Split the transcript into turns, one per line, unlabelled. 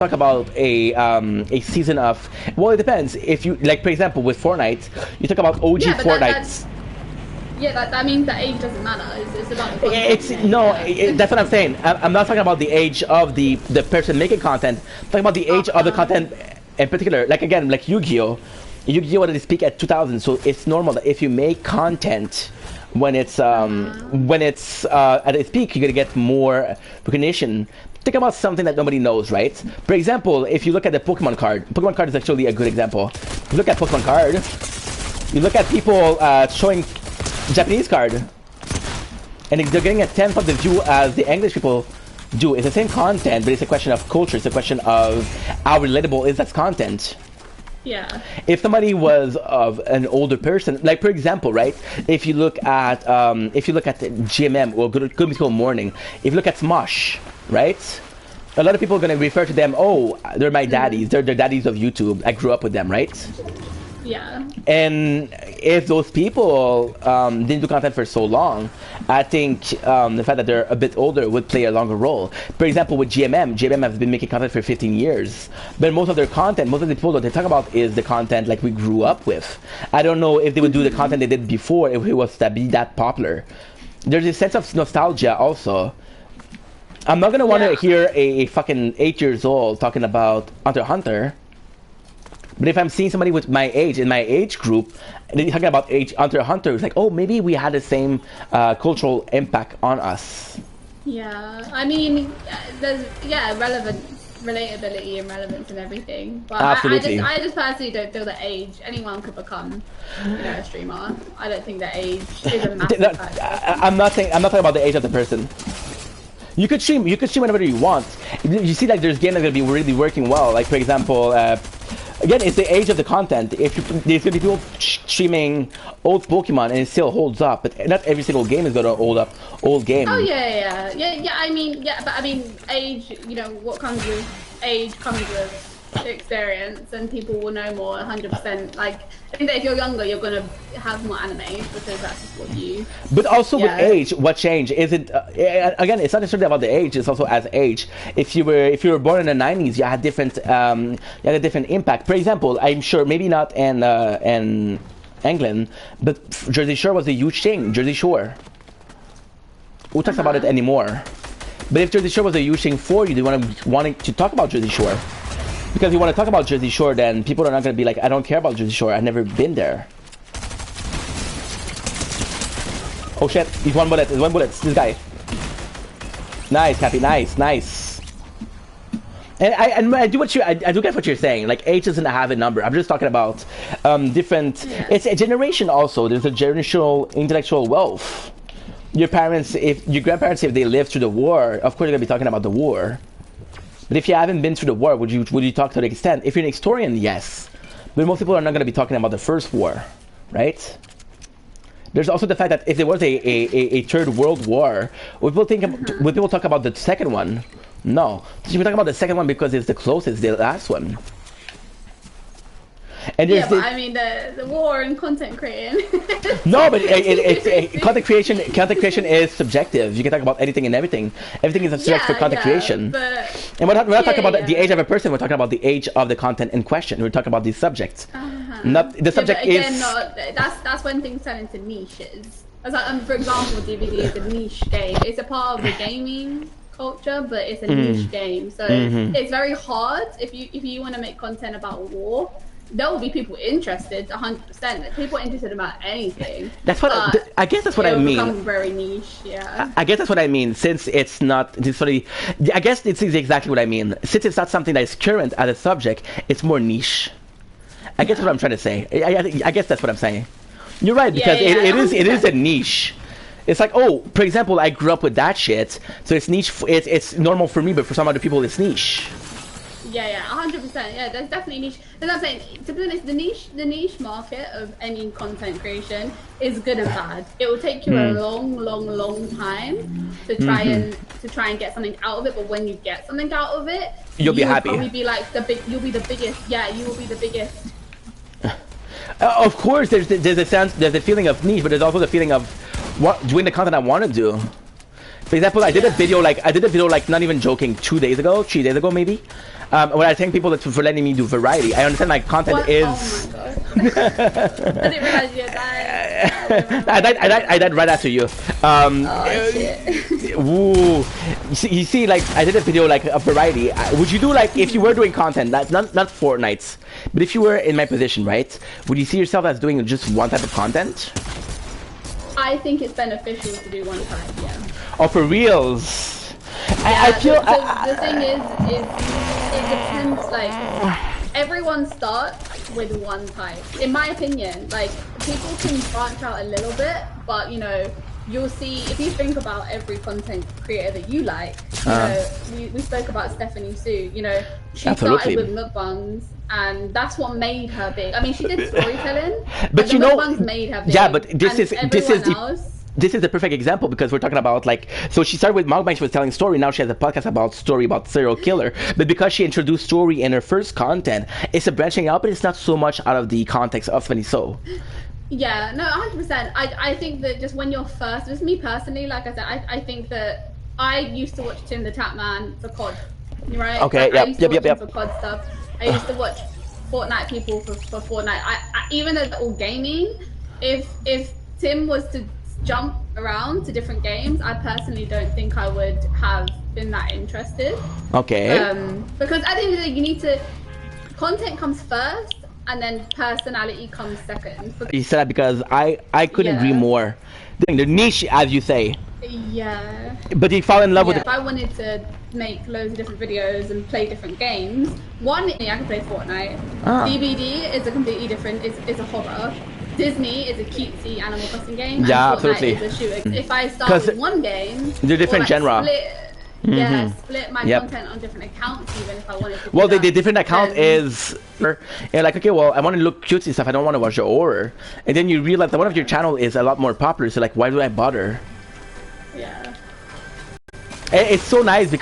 talk about a season of, well, it depends. If you like, for example, with Fortnite, you talk about OG
Yeah, but
Fortnite.
that means that age doesn't matter. It's about the content.
It's no, that's what I'm saying. I'm not talking about the age of the person making content. I'm talking about the age of the content in particular. Like again, like Yu-Gi-Oh, Yu-Gi-Oh already speak at 2000, so it's normal that if you make content when it's at its peak, you're gonna get more recognition. Think about something that nobody knows, right? For example, if you look at the Pokemon card is actually a good example. You look at Pokemon card, you look at people showing Japanese card, and they're getting a tenth of the view as the English people do. It's the same content, but it's a question of culture. It's a question of how relatable is that content.
Yeah.
If somebody was of an older person, like for example, right? If you look at GMM or Good Mythical Morning, if you look at Smosh, right? A lot of people are going to refer to them. Oh, they're my daddies. They're the daddies of YouTube. I grew up with them, right?
Yeah.
And if those people didn't do content for so long, I think the fact that they're a bit older would play a longer role. For example, with GMM has been making content for 15 years, but most of their content, most of the people that they talk about is the content like we grew up with. I don't know if they would do the content they did before if it was to be that popular. There's a sense of nostalgia also. I'm not gonna want to hear a fucking 8 years old talking about Hunter x Hunter. But if I'm seeing somebody with my age, in my age group, and they're talking about Hunter x Hunter, it's like, oh, maybe we had the same cultural impact on us.
Yeah, I mean, there's relatability and relevance and everything. But
Absolutely.
I just personally don't feel that age anyone could become, a streamer. I don't think that age is a massive factor.
I'm not talking about the age of the person. You could stream whenever you want. You see, like there's games that are gonna be really working well. Like for example, again, it's the age of the content. There's gonna be people streaming old Pokemon and it still holds up, but not every single game is gonna hold up old game.
Oh yeah. I mean, age. What comes with age comes with experience, and people will know more. 100%. Like I think that if you're younger, you're gonna have more anime because that's just what you.
But also with age, what changed is it? Again, it's not necessarily about the age. It's also as age. If you were born in the 90s, you had a different impact. For example, I'm sure maybe not in England, but Jersey Shore was a huge thing. Jersey Shore. Who talks about it anymore? But if Jersey Shore was a huge thing for you, do you wanting to talk about Jersey Shore? Because you want to talk about Jersey Shore, then people are not going to be like, I don't care about Jersey Shore. I've never been there. Oh shit! He's one bullet. There's one bullet. This guy. Nice, Cappy. Nice. And I do get what you're saying. Like age doesn't have a number. I'm just talking about different. Yeah. It's a generation also. There's a generational intellectual wealth. Your grandparents, if they lived through the war, of course you're gonna be talking about the war. But if you haven't been through the war, would you talk to the extent? If you're an historian, yes. But most people are not going to be talking about the first war, right? There's also the fact that if there was a third world war, would people talk about the second one? No. So we're talking about the second one because it's the closest, the last one. And
but I mean the war and content creating.
No, but content creation is subjective. You can talk about anything and everything. Everything is a subject for content creation. And we're not talking about the age of a person. We're talking about the age of the content in question. We're talking about the subject. Not the subject is.
That's when things turn into niches. For example, DVD is a niche game. It's a part of the gaming culture, but it's a niche game. So it's very hard if you want to make content about war. There will be people interested, 100%. People interested about anything.
That's what I guess. That's what I mean.
Become very niche, yeah.
I guess that's what I mean. Since it's not, I guess it's exactly what I mean. Since it's not something that is current as a subject, it's more niche. I guess what I'm trying to say. I guess that's what I'm saying. You're right because it is a niche. It's like, oh, for example, I grew up with that shit, so it's niche. It's normal for me, but for some other people, it's niche.
Yeah, 100%. Yeah, there's definitely niche. That's what I'm saying. To be honest, the niche market of any content creation is good and bad. It will take you a long time to try and get something out of it. But when you get something out of it,
you'll be happy.
Probably be like you'll be the biggest. Yeah, you will be the biggest.
Of course, there's a feeling of niche, but there's also the feeling of doing the content I want to do. For example, I did a video like not even joking 2 days ago, 3 days ago maybe. When I thank people for letting me do variety. I understand my content
what?
is.
Oh my god! I didn't realize you had died.
I died right after you.
Oh shit!
Woo. You see, like I did a video like a variety. Would you do like if you were doing content, that's not Fortnite, but if you were in my position, right? Would you see yourself as doing just one type of content?
I think it's beneficial to do one type, yeah.
Oh, for reals.
Yeah,
I feel.
the thing is it depends. Like everyone starts with one type. In my opinion, like people can branch out a little bit, but you know, you'll see if you think about every content creator that you like. You know, we spoke about Stephanie Sue. You know, she started with mukbangs, and that's what made her big. I mean, she did storytelling, but you know, mukbangs made her big.
Yeah, but this is the perfect example because we're talking about like, so she started with mukbang, she was telling story, now she has a podcast about serial killer, but because she introduced story in her first content, it's a branching out, but it's not so much out of the context of Stephanie So.
Yeah, no, 100%. I think that just when you're first, just me personally, like I said, I think that I used to watch Tim the Tap Man for COD, right?
Okay,
I used to watch him
yep.
for COD stuff. I used to watch Fortnite people for Fortnite. I even though they're all gaming, if Tim was to jump around to different games, I personally don't think I would have been that interested.
Okay.
Because at the end of the day, you need to, content comes first and then personality comes second.
You said that because I couldn't agree more. The niche, as you say.
Yeah.
But you fall in love with it.
If I wanted to make loads of different videos and play different games, one, I can play Fortnite. DBD is a completely different, it's a horror. Disney is a cutesy Animal Crossing game.
Yeah,
and Fortnite
absolutely.
is a shooter. If I start with one game,
they're different genre.
Split my content on different accounts even if I wanted to.
Well, the different account is, you're like, okay, well, I want to look cutesy stuff. I don't want to watch the horror. And then you realize that one of your channel is a lot more popular. So like, why do I bother?
Yeah.
It's so nice because